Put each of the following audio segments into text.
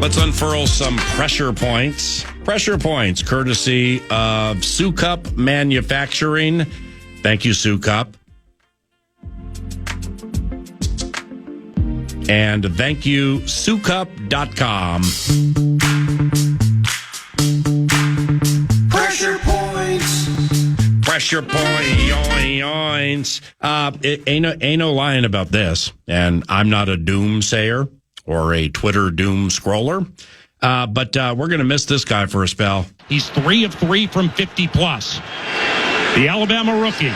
let's unfurl some pressure points. Pressure points, courtesy of Sue Cup Manufacturing. Thank you, Sue Cup. And thank you, SueCup.com. Pressure points. Pressure points. Ain't no lying about this. And I'm not a doomsayer or a Twitter doom scroller. But we're going to miss this guy for a spell. He's 3 of 3 from 50 plus. The Alabama rookie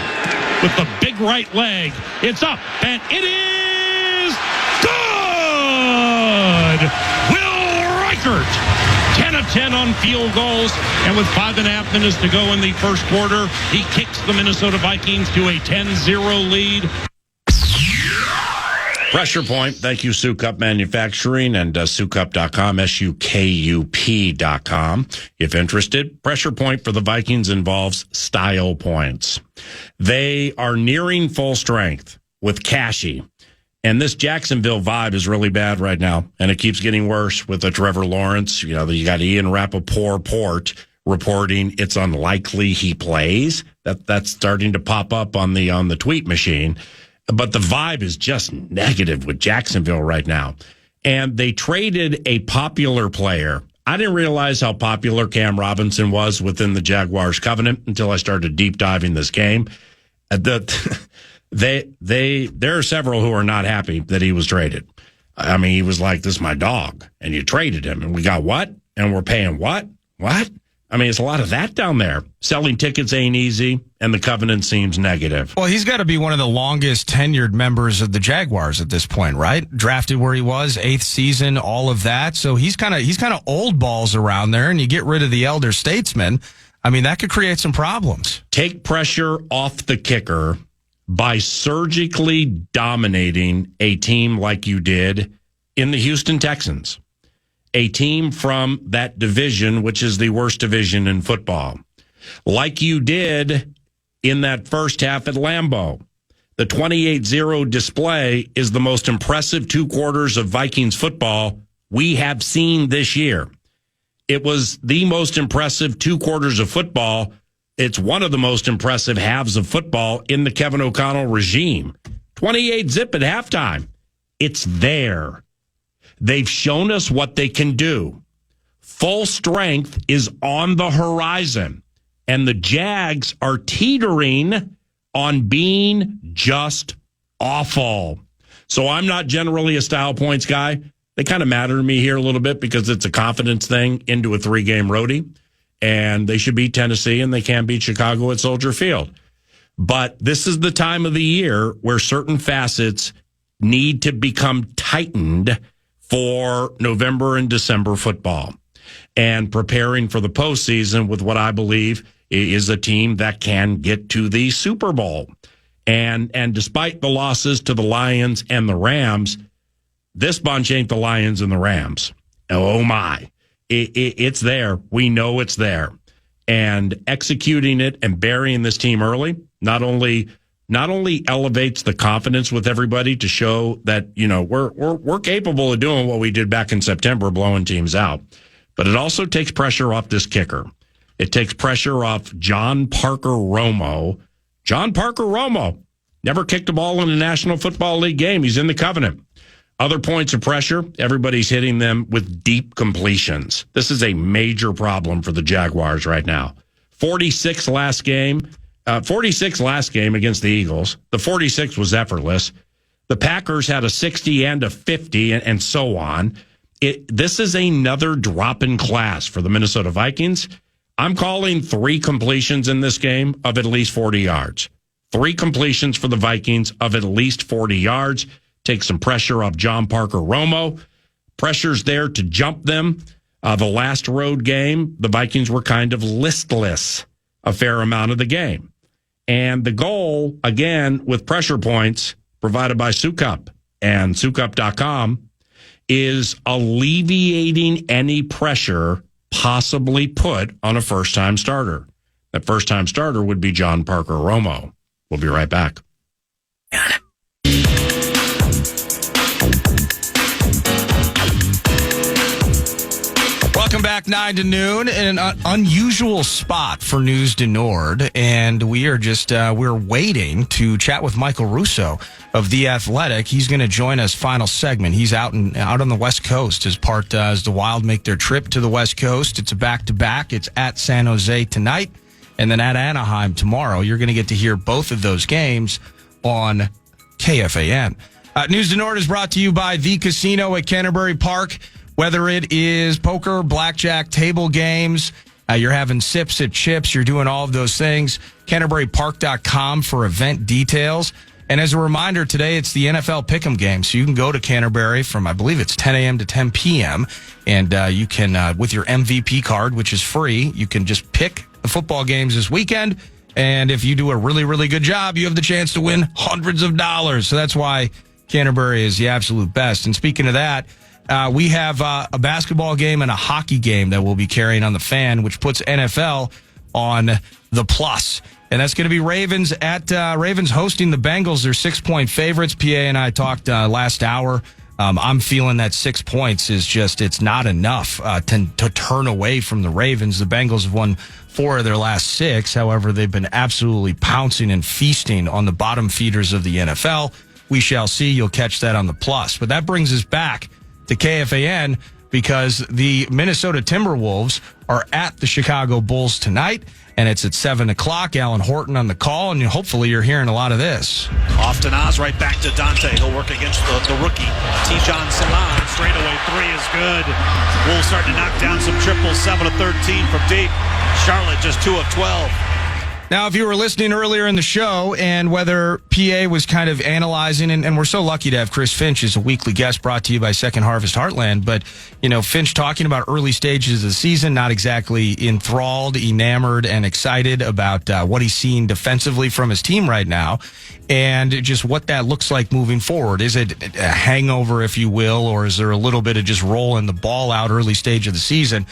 with the big right leg. It's up, and it is good! Will Reichert, 10 of 10 on field goals, and with 5.5 minutes to go in the first quarter, he kicks the Minnesota Vikings to a 10-0 lead. Pressure point. Thank you, Sue Cup Manufacturing and SueCup.com, SUKUP.com. If interested, pressure point for the Vikings involves style points. They are nearing full strength with Cashy. And this Jacksonville vibe is really bad right now, and it keeps getting worse with the Trevor Lawrence. You know, you got Ian Rappaport reporting it's unlikely he plays. That's starting to pop up on the tweet machine. But the vibe is just negative with Jacksonville right now. And they traded a popular player. I didn't realize how popular Cam Robinson was within the Jaguars covenant until I started deep diving this game. There are several who are not happy that he was traded. I mean, he was like, this is my dog, and you traded him, and we got what? And we're paying what? What? I mean, it's a lot of that down there. Selling tickets ain't easy, and the covenant seems negative. Well, he's got to be one of the longest tenured members of the Jaguars at this point, right? Drafted where he was, 8th season, all of that. So he's kind of old balls around there, and you get rid of the elder statesman. I mean, that could create some problems. Take pressure off the kicker by surgically dominating a team like you did in the Houston Texans, a team from that division, which is the worst division in football, like you did in that first half at Lambeau. The 28-0 display is the most impressive 2 quarters of Vikings football we have seen this year. It was the most impressive 2 quarters of football. It's one of the most impressive halves of football in the Kevin O'Connell regime. 28-0 at halftime. It's there. They've shown us what they can do. Full strength is on the horizon, and the Jags are teetering on being just awful. So I'm not generally a style points guy. They kind of matter to me here a little bit because it's a confidence thing into a 3-game roadie. And they should beat Tennessee, and they can't beat Chicago at Soldier Field. But this is the time of the year where certain facets need to become tightened for November and December football and preparing for the postseason with what I believe is a team that can get to the Super Bowl. And despite the losses to the Lions and the Rams, this bunch ain't the Lions and the Rams. Oh, my. It's there. We know it's there. And executing it and burying this team early not only elevates the confidence with everybody to show that, you know, we're capable of doing what we did back in September, blowing teams out, but it also takes pressure off this kicker. It takes pressure off John Parker Romo. John Parker Romo never kicked a ball in a National Football League game. He's in the covenant. Other points of pressure, everybo's hitting them with deep completions. This is a major problem for the Jaguars right now. 46 last game against the Eagles. The 46 was effortless. The Packers had a 60 and a 50 and so on. This is another drop in class for the Minnesota Vikings. I'm calling 3 completions in this game of at least 40 yards. 3 completions for the Vikings of at least 40 yards. Take some pressure off John Parker Romo. Pressure's there to jump them. The last road game, the Vikings were kind of listless a fair amount of the game. And the goal, again, with pressure points provided by Sue Cup and SueCup.com, is alleviating any pressure possibly put on a first-time starter. That first-time starter would be John Parker Romo. We'll be right back. Welcome back, 9 to noon, in an unusual spot for News du Nord, and we are just we're waiting to chat with Michael Russo of The Athletic. He's going to join us final segment. He's out on the West Coast as the Wild make their trip to the West Coast. It's a back-to-back. It's at San Jose tonight, and then at Anaheim tomorrow. You're going to get to hear both of those games on KFAN. News du Nord is brought to you by The Casino at Canterbury Park. Whether it is poker, blackjack, table games, you're having sips at chips, you're doing all of those things. CanterburyPark.com for event details. And as a reminder, today it's the NFL Pick'em game. So you can go to Canterbury from, I believe it's 10 a.m. to 10 p.m. And you can, with your MVP card, which is free, you can just pick the football games this weekend. And if you do a really, really good job, you have the chance to win hundreds of dollars. So that's why Canterbury is the absolute best. And speaking of that, we have a basketball game and a hockey game that we'll be carrying on the Fan, which puts NFL on the plus. And that's going to be Ravens hosting the Bengals. They're 6-point favorites. PA and I talked last hour. I'm feeling that 6 points is just, it's not enough to turn away from the Ravens. The Bengals have won 4 of their last 6. However, they've been absolutely pouncing and feasting on the bottom feeders of the NFL. We shall see. You'll catch that on the plus. But that brings us back to KFAN because the Minnesota Timberwolves are at the Chicago Bulls tonight, and it's at 7 o'clock. Alan Horton on the call, and hopefully you're hearing a lot of this. Off to Nas, right back to Dante. He'll work against the rookie. Tijon Salan, straightaway 3 is good. Wolves starting to knock down some triples, 7 of 13 from deep. Charlotte just 2 of 12. Now, if you were listening earlier in the show and whether PA was kind of analyzing, and we're so lucky to have Chris Finch as a weekly guest brought to you by Second Harvest Heartland, but, Finch talking about early stages of the season, not exactly enthralled, enamored, and excited about what he's seeing defensively from his team right now, and just what that looks like moving forward. Is it a hangover, if you will, or is there a little bit of just rolling the ball out early stage of the season?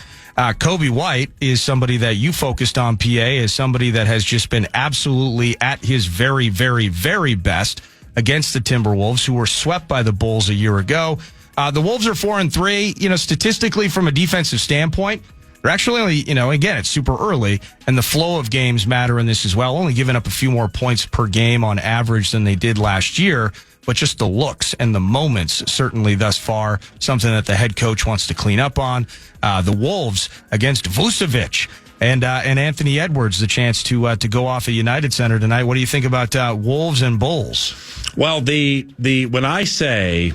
Kobe White is somebody that you focused on, PA, as somebody that has just been absolutely at his very, very, very best against the Timberwolves, who were swept by the Bulls a year ago. The Wolves are 4-3. Statistically, from a defensive standpoint, they're actually only, again, it's super early, and the flow of games matter in this as well, only giving up a few more points per game on average than they did last year. But just the looks and the moments, certainly thus far, something that the head coach wants to clean up on. The Wolves against Vucevic and Anthony Edwards, the chance to go off at United Center tonight. What do you think about Wolves and Bulls? Well, when I say,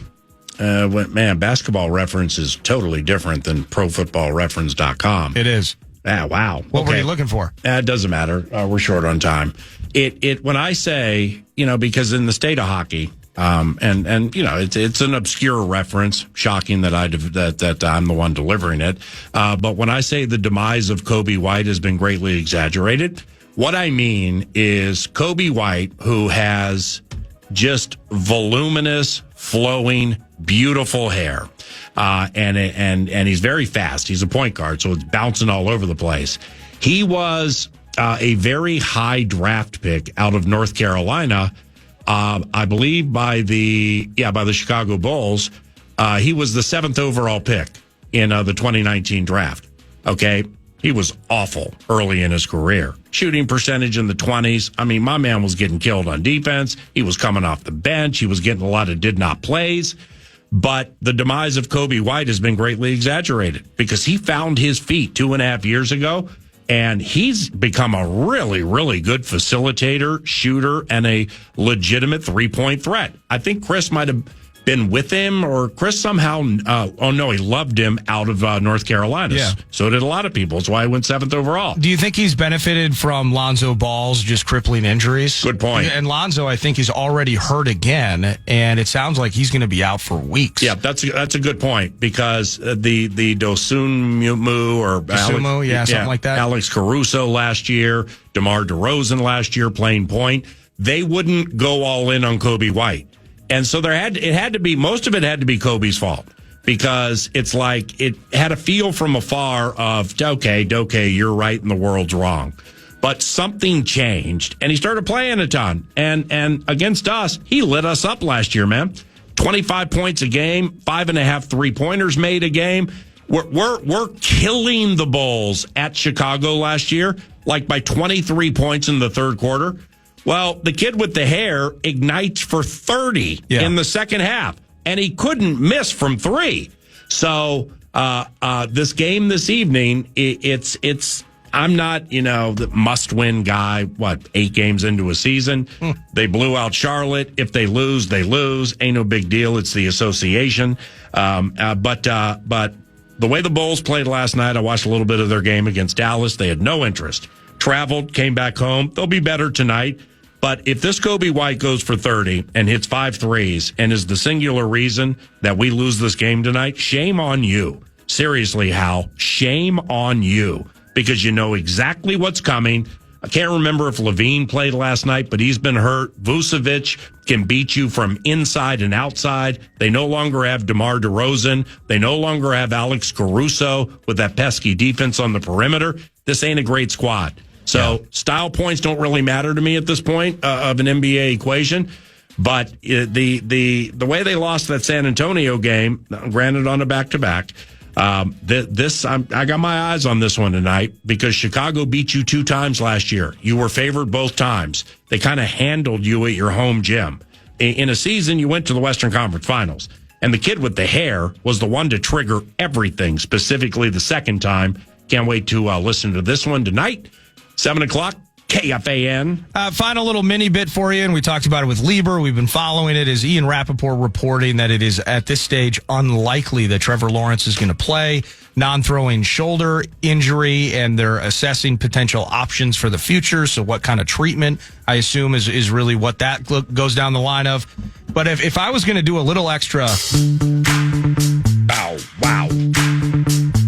Basketball Reference is totally different than ProFootballReference.com. It is. Wow. What were you looking for? It doesn't matter. We're short on time. When I say, because in the state of hockey, it's an obscure reference. Shocking that I'm the one delivering it. But when I say the demise of Kobe White has been greatly exaggerated, what I mean is Kobe White, who has just voluminous, flowing, beautiful hair, and he's very fast. He's a point guard, so it's bouncing all over the place. He was a very high draft pick out of North Carolina. I believe by the Chicago Bulls. He was the 7th overall pick in the 2019 draft. Okay. He was awful early in his career. Shooting percentage in the 20s. I mean, my man was getting killed on defense. He was coming off the bench. He was getting a lot of did not plays. But the demise of Kobe White has been greatly exaggerated because he found his feet 2.5 years ago. And he's become a really, really good facilitator, shooter, and a legitimate three-point threat. I think Chris might have been with him, or Chris somehow, he loved him out of North Carolina. Yeah. So did a lot of people. That's why he went 7th overall. Do you think he's benefited from Lonzo Ball's just crippling injuries? Good point. And Lonzo, I think, is already hurt again, and it sounds like he's going to be out for weeks. Yeah, that's a good point, because the Dosunmu or something like that. Alex Caruso last year, DeMar DeRozan last year playing point. They wouldn't go all in on Kobe White. And so most of it had to be Kobe's fault, because it's like it had a feel from afar of, okay, you're right and the world's wrong. But something changed, and he started playing a ton. And against us, he lit us up last year, man. 25 points a game, 5.5 3-pointers made a game. We're killing the Bulls at Chicago last year, like by 23 points in the third quarter. Well, the kid with the hair ignites for 30 in the second half, and he couldn't miss from three. So this game this evening, it's I'm not, the must-win guy, 8 games into a season. They blew out Charlotte. If they lose, they lose. Ain't no big deal. It's the association. But the way the Bulls played last night, I watched a little bit of their game against Dallas. They had no interest. Traveled, came back home. They'll be better tonight. But if this Kobe White goes for 30 and hits 5 threes and is the singular reason that we lose this game tonight, shame on you. Seriously, Hal, shame on you. Because you know exactly what's coming. I can't remember if Levine played last night, but he's been hurt. Vucevic can beat you from inside and outside. They no longer have DeMar DeRozan. They no longer have Alex Caruso with that pesky defense on the perimeter. This ain't a great squad. So style points don't really matter to me at this point of an NBA equation. But the way they lost that San Antonio game, granted on a back-to-back, I got my eyes on this one tonight because Chicago beat you 2 times last year. You were favored both times. They kind of handled you at your home gym. In a season, you went to the Western Conference Finals, and the kid with the hair was the one to trigger everything, specifically the second time. Can't wait to listen to this one tonight. 7 o'clock, KFAN. Final little mini bit for you, and we talked about it with Lieber. We've been following it. Is Ian Rappaport reporting that it is, at this stage, unlikely that Trevor Lawrence is going to play. Non-throwing shoulder injury, and they're assessing potential options for the future. So what kind of treatment, I assume, is really what that goes down the line of. But if I was going to do a little extra... Wow.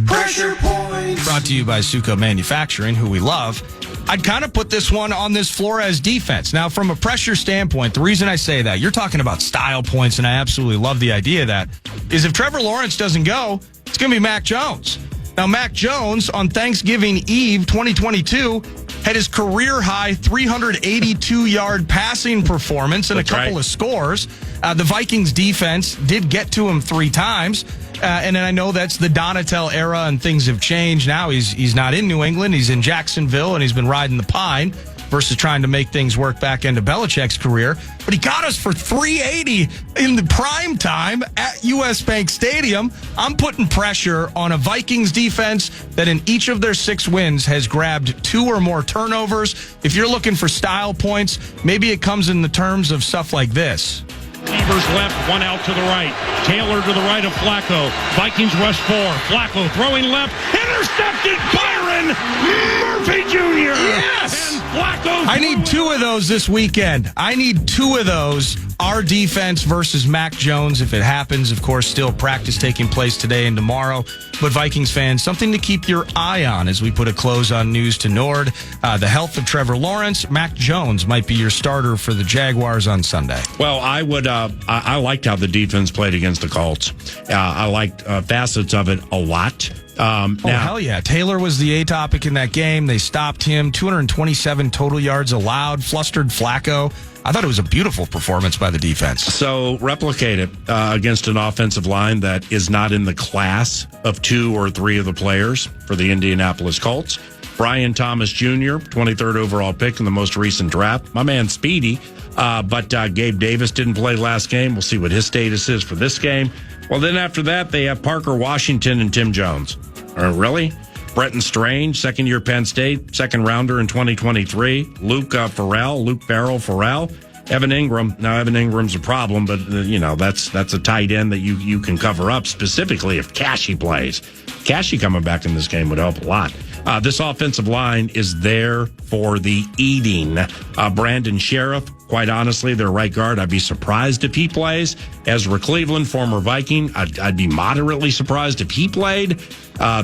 Pressure Point. Brought to you by Suco Manufacturing, who we love. I'd kind of put this one on this Flores defense. Now, from a pressure standpoint, the reason I say that, you're talking about style points, and I absolutely love the idea of that, is if Trevor Lawrence doesn't go, it's going to be Mac Jones. Now, Mac Jones, on Thanksgiving Eve 2022, had his career-high 382-yard passing performance and a couple of scores. The Vikings defense did get to him 3 times. And then I know that's the Donatel era and things have changed. Now he's not in New England. He's in Jacksonville, and he's been riding the pine versus trying to make things work back into Belichick's career. But he got us for 380 in the prime time at US Bank Stadium. I'm putting pressure on a Vikings defense that in each of their 6 wins has grabbed 2 or more turnovers. If you're looking for style points, maybe it comes in the terms of stuff like this. Receivers left, 1 out to the right. Taylor to the right of Flacco. Vikings rush 4. Flacco throwing left. Intercepted. Byron Murphy Jr. Yes! And Flacco. I need 2 of those this weekend. I need 2 of those. Our defense versus Mac Jones, if it happens. Of course, still practice taking place today and tomorrow. But Vikings fans, something to keep your eye on as we put a close on news to Nord. The health of Trevor Lawrence. Mac Jones might be your starter for the Jaguars on Sunday. Well, I would. I liked how the defense played against the Colts. I liked facets of it a lot. Now, hell yeah. Taylor was the A topic in that game. They stopped him. 227 total yards allowed. Flustered Flacco. I thought it was a beautiful performance by the defense. So replicate it against an offensive line that is not in the class of 2 or 3 of the players for the Indianapolis Colts. Brian Thomas Jr., 23rd overall pick in the most recent draft. My man Speedy. But Gabe Davis didn't play last game. We'll see what his status is for this game. Well, then after that, they have Parker Washington and Tim Jones. Really? Brenton Strange, second-year Penn State, second-rounder in 2023. Luke Farrell. Evan Ingram. Now, Evan Ingram's a problem, but, that's a tight end that you can cover up, specifically if Cashy plays. Cashy coming back in this game would help a lot. This offensive line is there for the eating. Brandon Sheriff, quite honestly, their right guard, I'd be surprised if he plays. Ezra Cleveland, former Viking, I'd be moderately surprised if he played.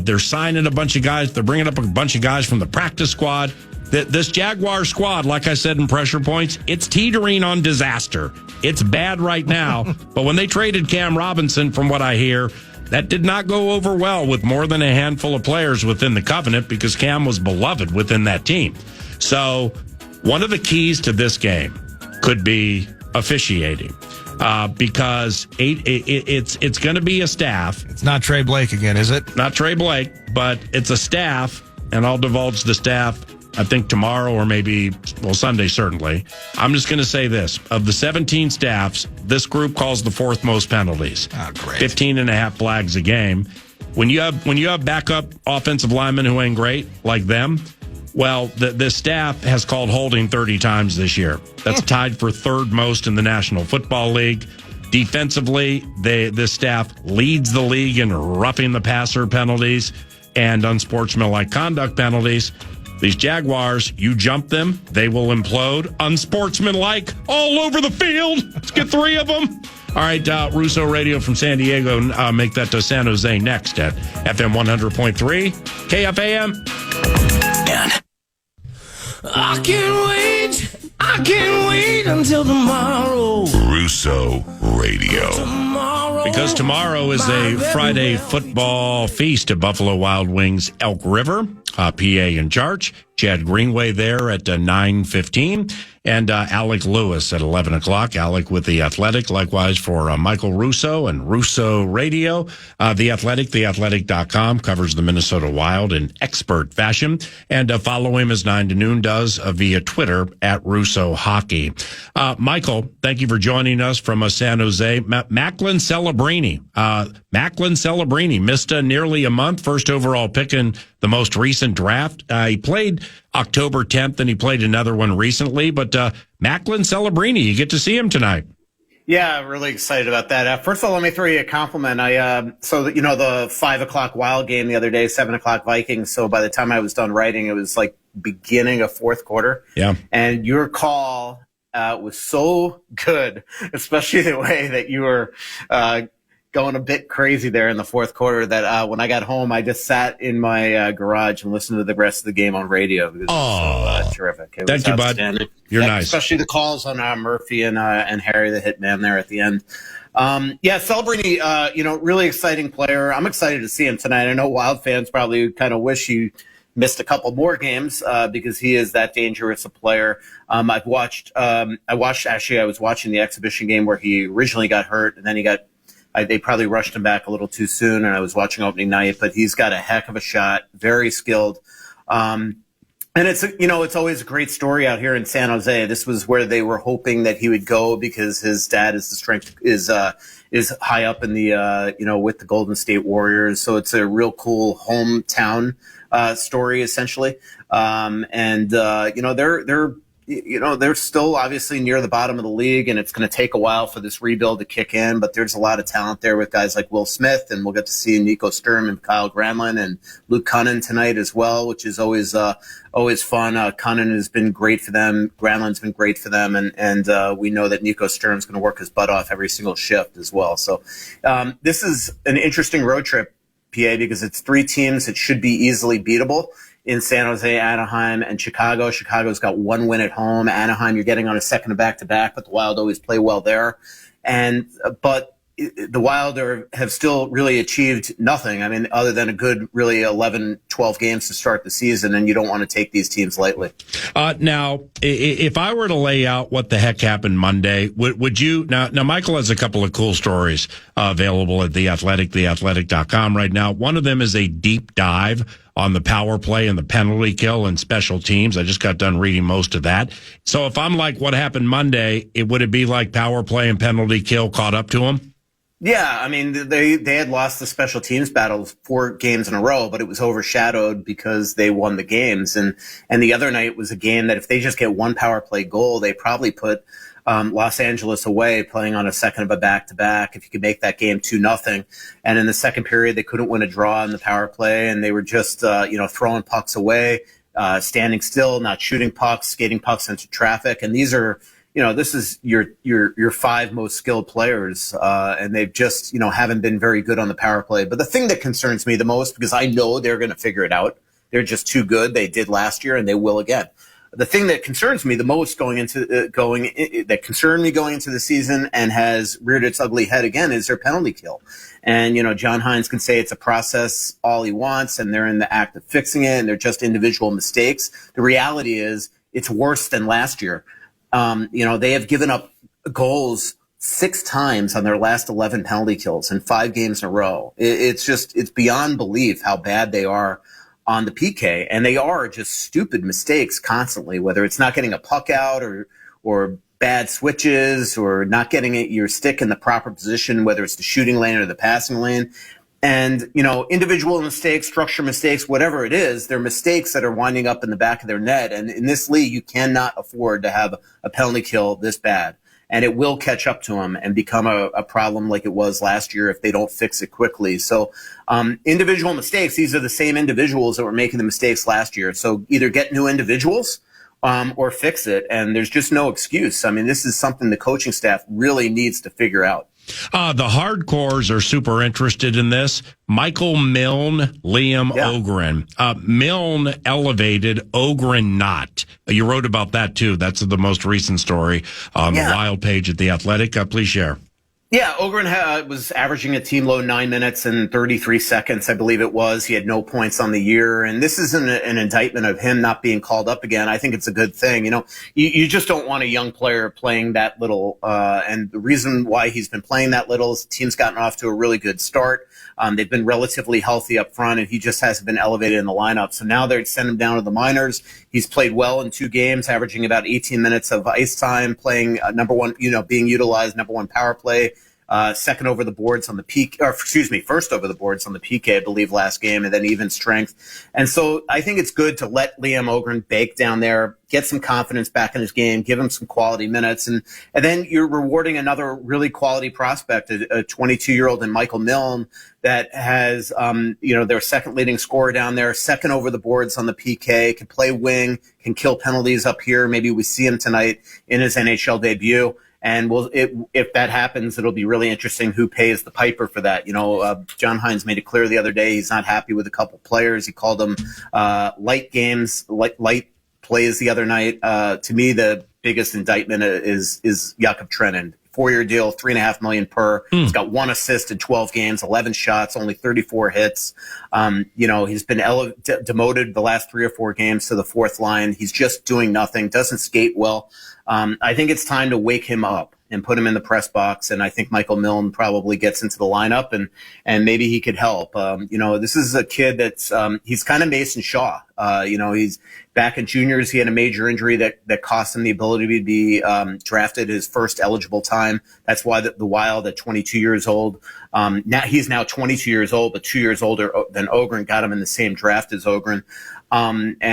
They're signing a bunch of guys. They're bringing up a bunch of guys from the practice squad. This Jaguar squad, like I said in pressure points, it's teetering on disaster. It's bad right now. But when they traded Cam Robinson, from what I hear, that did not go over well with more than a handful of players within the Covenant because Cam was beloved within that team. So one of the keys to this game could be officiating. because it's going to be a staff. It's not Trey Blake again, is it? Not Trey Blake, but it's a staff, and I'll divulge the staff, I think, tomorrow or maybe, Sunday, certainly. I'm just going to say this. Of the 17 staffs, this group calls the fourth most penalties. Oh, great. 15 and a half flags a game. When you have backup offensive linemen who ain't great, like them, well, the staff has called holding 30 times this year. That's tied for third most in the National Football League. Defensively, this staff leads the league in roughing the passer penalties and unsportsmanlike conduct penalties. These Jaguars, you jump them, they will implode. Unsportsmanlike all over the field. Let's get 3 of them. All right, Russo Radio from San Diego. Make that to San Jose next at FM 100.3 KFAN. I can't wait until tomorrow. Russo Radio. Because tomorrow is a Friday football feast at Buffalo Wild Wings Elk River. PA in charge. Chad Greenway there at 9:15. And Alec Lewis at 11 o'clock. Alec with The Athletic. Likewise for Michael Russo and Russo Radio. The Athletic, theathletic.com, covers the Minnesota Wild in expert fashion. And follow him as 9 to noon does via Twitter at Russo Hockey. Michael, thank you for joining us from San Jose. Macklin Celebrini. Macklin Celebrini missed nearly a month. First overall pick in the most recent draft. He played October 10th, and he played another one recently. But Macklin Celebrini, you get to see him tonight. Yeah, really excited about that. First of all, let me throw you a compliment. The 5 o'clock Wild game the other day, 7 o'clock Vikings. So by the time I was done writing, it was like beginning of fourth quarter. Yeah. And your call was so good, especially the way that you were going a bit crazy there in the fourth quarter, that when I got home, I just sat in my garage and listened to the rest of the game on radio. It was terrific. It Thank was you, bud. You're nice. Especially the calls on Murphy and Harry, the hitman there at the end. Celebrini, really exciting player. I'm excited to see him tonight. I know Wild fans probably kind of wish he missed a couple more games because he is that dangerous a player. I was watching the exhibition game where he originally got hurt, and then they probably rushed him back a little too soon, and I was watching opening night, but he's got a heck of a shot, very skilled. And it's always a great story out here in San Jose. This was where they were hoping that he would go because his dad is high up in the, with the Golden State Warriors. So it's a real cool hometown story, essentially. They're still obviously near the bottom of the league, and it's going to take a while for this rebuild to kick in, but there's a lot of talent there with guys like Will Smith, and we'll get to see Nico Sturm and Kyle Granlund and Luke Cunnin tonight as well, which is always fun. Cunnin has been great for them. Granlund's been great for them, and we know that Nico Sturm's going to work his butt off every single shift as well. So this is an interesting road trip, PA, because it's 3 teams that should be easily beatable in San Jose, Anaheim, and Chicago. Chicago's got 1 win at home. Anaheim, you're getting on a second of back-to-back, but the Wild always play well there. But the Wild have still really achieved nothing. I mean, other than a good, really 11, 12 games to start the season, and you don't want to take these teams lightly. Now, if I were to lay out what the heck happened Monday, would you? Now, Michael has a couple of cool stories available at The Athletic, theathletic.com right now. One of them is a deep dive on the power play and the penalty kill and special teams. I just got done reading most of that. So if I'm like, what happened Monday, would it be like power play and penalty kill caught up to them? Yeah, I mean, they had lost the special teams battles 4 games in a row, but it was overshadowed because they won the games. And the other night was a game that if they just get 1 power play goal, they probably put Los Angeles away, playing on a second of a back-to-back. If you could make that game 2-0. And in the second period, they couldn't win a draw in the power play, and they were just, throwing pucks away, standing still, not shooting pucks, skating pucks into traffic. And these are, this is your 5 most skilled players, and they've just, haven't been very good on the power play. But the thing that concerns me the most, because I know they're going to figure it out, they're just too good. They did last year, and they will again. The thing that concerns me the most going into the season and has reared its ugly head again is their penalty kill. And, John Hines can say it's a process all he wants, and they're in the act of fixing it, and they're just individual mistakes. The reality is it's worse than last year. They have given up goals 6 times on their last 11 penalty kills in 5 games in a row. It's beyond belief how bad they are on the PK, and they are just stupid mistakes constantly, whether it's not getting a puck out or bad switches or not getting your stick in the proper position, whether it's the shooting lane or the passing lane. And, individual mistakes, structure mistakes, whatever it is, they're mistakes that are winding up in the back of their net. And in this league, you cannot afford to have a penalty kill this bad. And it will catch up to them and become a problem like it was last year if they don't fix it quickly. So individual mistakes, these are the same individuals that were making the mistakes last year. So either get new individuals or fix it. And there's just no excuse. I mean, this is something the coaching staff really needs to figure out. The hardcores are super interested in this. Michael Milne, Liam Ogren. Milne elevated, Ogren not. You wrote about that too. That's the most recent story on the Wild page at The Athletic. Please share. Yeah, Ogren was averaging a team low 9 minutes and 33 seconds, I believe it was. He had no points on the year. And this isn't an indictment of him not being called up again. I think it's a good thing. You just don't want a young player playing that little. And the reason why he's been playing that little is the team's gotten off to a really good start. They've been relatively healthy up front, and he just hasn't been elevated in the lineup. So now they're sending him down to the minors. He's played well in 2 games, averaging about 18 minutes of ice time, playing number one, being utilized number 1 power play. Second over the boards on the first over the boards on the PK, I believe, last game, and then even strength. And so I think it's good to let Liam Ogren bake down there, get some confidence back in his game, give him some quality minutes. And then you're rewarding another really quality prospect, a 22-year-old in Michael Milne that has, their second leading scorer down there, second over the boards on the PK, can play wing, can kill penalties up here. Maybe we see him tonight in his NHL debut. And if that happens, it'll be really interesting who pays the piper for that. John Hines made it clear the other day he's not happy with a couple players. He called them light plays the other night. To me, the biggest indictment is Jakub Trenin. 4-year deal, $3.5 million per. He's got 1 assist in 12 games, 11 shots, only 34 hits. He's been demoted the last 3 or 4 games to the 4th line. He's just doing nothing, doesn't skate well. I think it's time to wake him up and put him in the press box. And I think Michael Milne probably gets into the lineup and maybe he could help. This is a kid that's, he's kind of Mason Shaw. He's back in juniors. He had a major injury that cost him the ability to be drafted his first eligible time. That's why the Wild at 22 years old. He's now 22 years old, but 2 years older than Ogren, got him in the same draft as Ogren. Then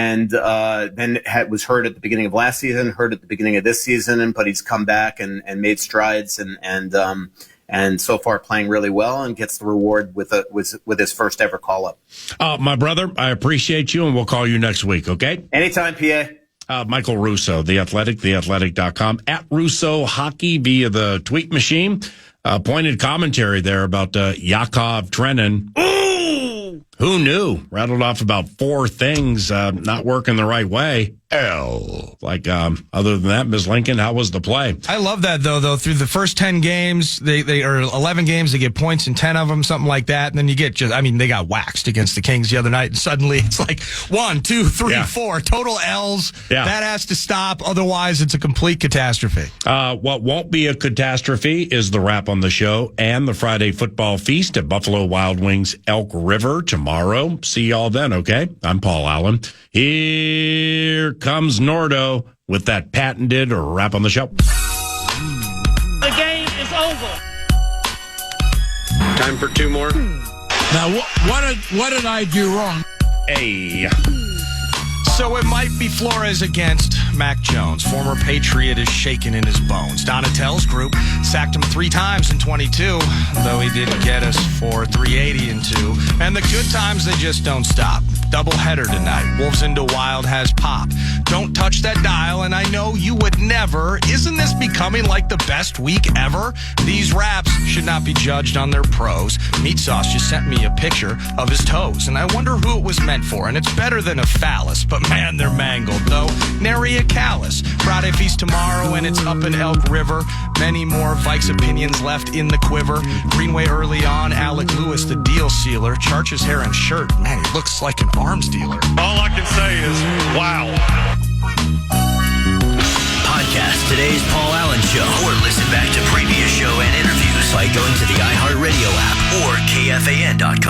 was hurt at the beginning of last season, hurt at the beginning of this season, but he's come back and made strides and so far playing really well and gets the reward with his first ever call up. My brother, I appreciate you, and we'll call you next week. Okay? Anytime, PA. Michael Russo, The Athletic, theathletic.com, at Russo Hockey via the tweet machine. Pointed commentary there about Jakub Trenin. Ooh! Who knew? Rattled off about 4 things not working the right way. Other than that, Ms. Lincoln, how was the play? I love that, though, through the first 10 games, they or 11 games, they get points in 10 of them, something like that. And then you get they got waxed against the Kings the other night. And suddenly it's like 1, 2, 3, 4 total L's. Yeah. That has to stop. Otherwise, it's a complete catastrophe. What won't be a catastrophe is the wrap on the show and the Friday football feast at Buffalo Wild Wings Elk River tomorrow. See y'all then, okay? I'm Paul Allen. Here comes Nordo with that patented wrap on the show. The game is over. Time for 2 more. Now, what did I do wrong? Hey. So it might be Flores against Mac Jones. Former Patriot is shaken in his bones. Donatel's group sacked him 3 times in 22, though he didn't get us for 380 in 2. And the good times, they just don't stop. Doubleheader tonight. Wolves into Wild has pop. Don't touch that dial, and I know you would never. Isn't this becoming like the best week ever? These raps should not be judged on their pros. Meat Sauce just sent me a picture of his toes, and I wonder who it was meant for. And it's better than a phallus, but man, they're mangled, though. Nary a callus. Friday feast tomorrow, and it's up in Elk River. Many more Vikes opinions left in the quiver. Greenway early on, Alec Lewis, the deal sealer. Charch's hair and shirt. Man, he looks like an arms dealer. All I can say is, wow. Podcast today's Paul Allen Show or listen back to previous shows iHeartRadio app, or KFAN.com.